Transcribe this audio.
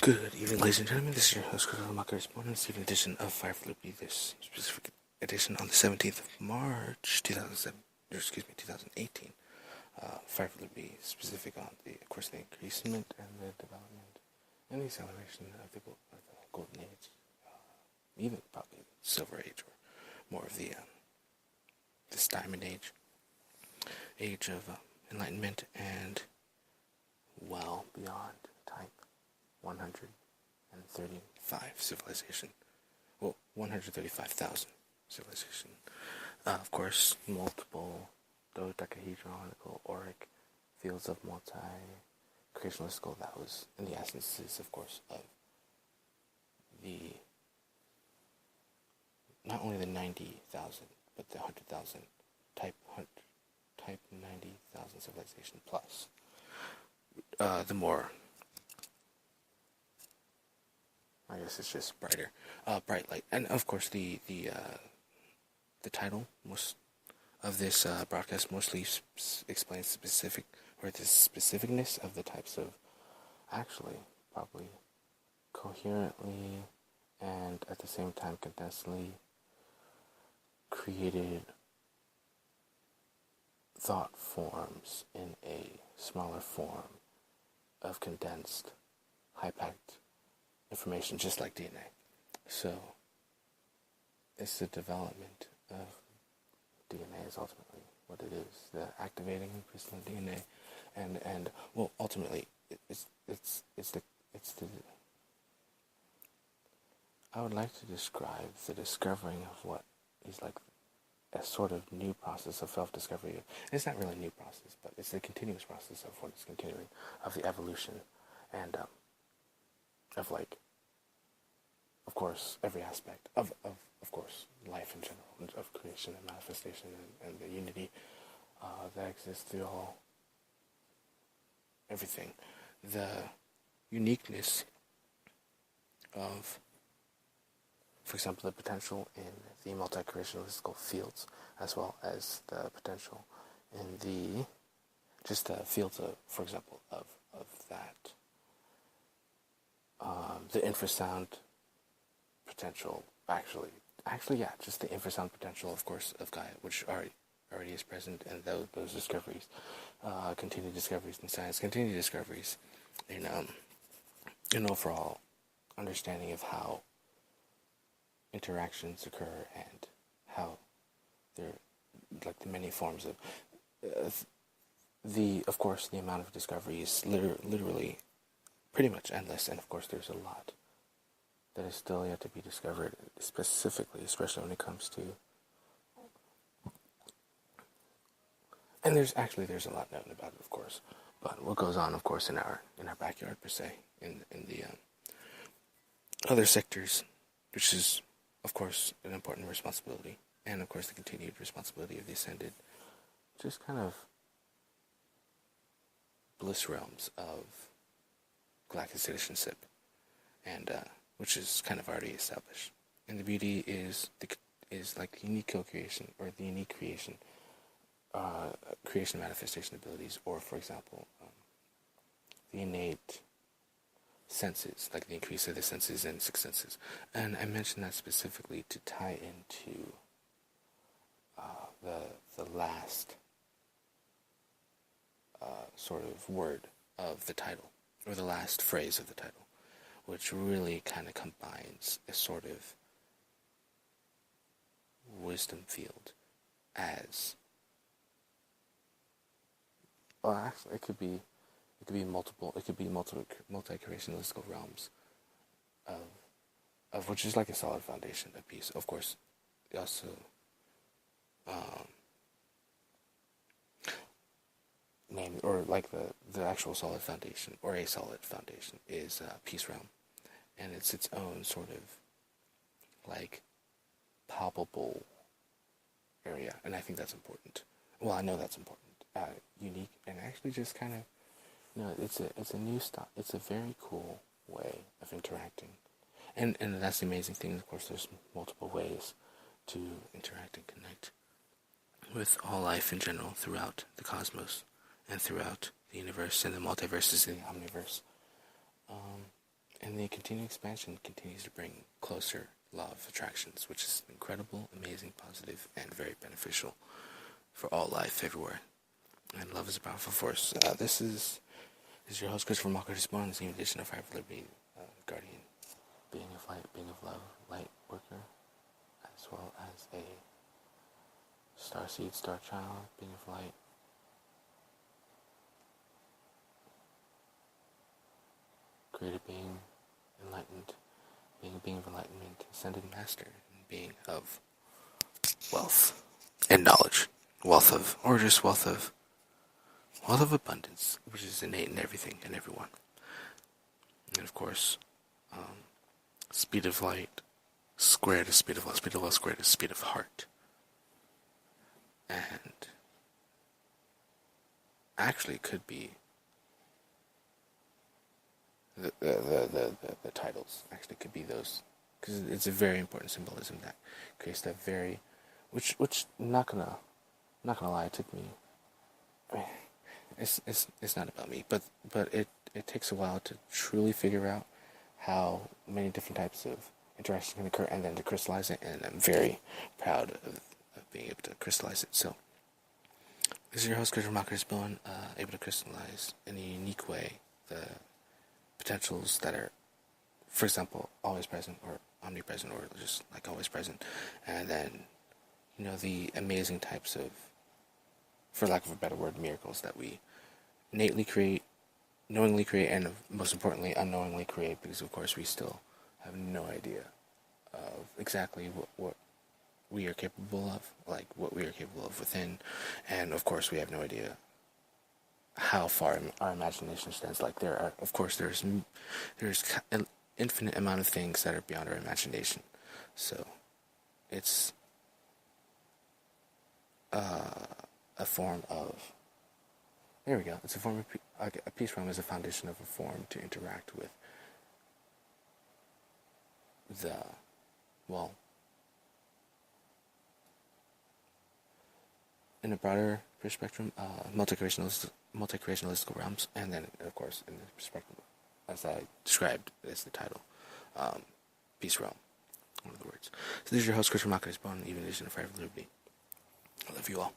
Good evening, ladies and gentlemen. This is your host, Chris Maka, responding to the edition of Fire Flippy. This specific edition on the 17th of March, 2018. Fire Flippy specific on of course, the increasement and the development and the acceleration of the Golden Age, even probably Silver Age, or more of the this Diamond Age, age of enlightenment and well beyond type 135 civilization. Well, 135,000 civilization. Of course, multiple dodecahedral auric fields of multi-creationalistical. That was in the essences, of course, of the not only the 90,000, but the 100,000 type 90,000 civilization plus the more, I guess it's just brighter, bright light, and of course the title most of this broadcast mostly explains the specificness of the types of actually probably coherently and at the same time condensedly created thought forms in a smaller form of condensed, high-packed information, just like DNA. So, it's the development of DNA is ultimately what it is, the activating and crystalline DNA, and well, ultimately, it's the I would like to describe the discovering of what is like a sort of new process of self-discovery. It's not really a new process, but it's a continuous process of what is continuing, of the evolution, and of like, of course, every aspect of course, life in general, of creation and manifestation, and the unity that exists through everything. The uniqueness of, for example, the potential in the multi-creationistical fields, as well as the potential in the fields of, for example, of that, the infrasound potential, actually, yeah, just the infrasound potential, of course, of Gaia, which already is present, and those discoveries, continued discoveries in science, continued discoveries in an overall understanding of how interactions occur and how they're like the many forms of of course, the amount of discovery is literally pretty much endless, and of course there's a lot that is still yet to be discovered, specifically, especially when it comes to, and there's a lot known about it, of course, but what goes on, of course, in our backyard, per se, in the other sectors, which is, of course, an important responsibility, and of course the continued responsibility of the ascended, just kind of bliss realms of galactic citizenship, and which is kind of already established. And the beauty is like the unique co-creation, or the unique creation manifestation abilities, or for example, the innate senses, like the increase of the senses and six senses. And I mentioned that specifically to tie into the last sort of word of the title, or the last phrase of the title, which really kind of combines a sort of wisdom field as, well, actually, it could be multi-creationistical realms of which is like a solid foundation of peace. Of course, also name, or like the actual solid foundation, or a solid foundation, is Peace Realm, and it's its own sort of like palpable area, and I think that's important. Well, I know that's important, unique, and actually just kind of, it's a new style. It's a very cool way of interacting, and that's the amazing thing. Of course, there's multiple ways to interact and connect with all life in general throughout the cosmos and throughout the universe and the multiverses and the omniverse. And the continued expansion continues to bring closer law of attractions, which is incredible, amazing, positive, and very beneficial for all life everywhere. And love is a powerful force. This is your host, Christopher Malker, Spawn, this new edition of Fire of Liberty, Guardian, being of light, being of love, light worker, as well as a starseed, star child, being of light. Created being, enlightened, being a being of enlightenment, ascended master, and being of wealth and knowledge, wealth of abundance, which is innate in everything and everyone. And of course, speed of light squared is speed of love, speed of love squared is speed of heart. And actually could be the titles actually could be those, because it's a very important symbolism that creates that very, which not gonna lie, it took me. It's not about me, but it takes a while to truly figure out how many different types of interaction can occur, and then to crystallize it. And I'm very proud of being able to crystallize it. So this is your host, Christopher Malker, able to crystallize in a unique way the potentials that are, for example, always present or omnipresent, or just like always present, and then the amazing types of, for lack of a better word, miracles that we innately create, knowingly create, and most importantly, unknowingly create, because of course we still have no idea of exactly what we are capable of, like what we are capable of within, and of course we have no idea how far our imagination stands. Like there's an infinite amount of things that are beyond our imagination. So it's a form of, there we go. It's a form of a peace realm is a foundation of a form to interact with the, well, in a broader perspective, multi-creationalistical realms, and then, of course, in the perspective, as I described as the title, Peace Realm, one of the words. So this is your host, Christopher Malker, Spawn, even edition of Fire of Liberty. I love you all.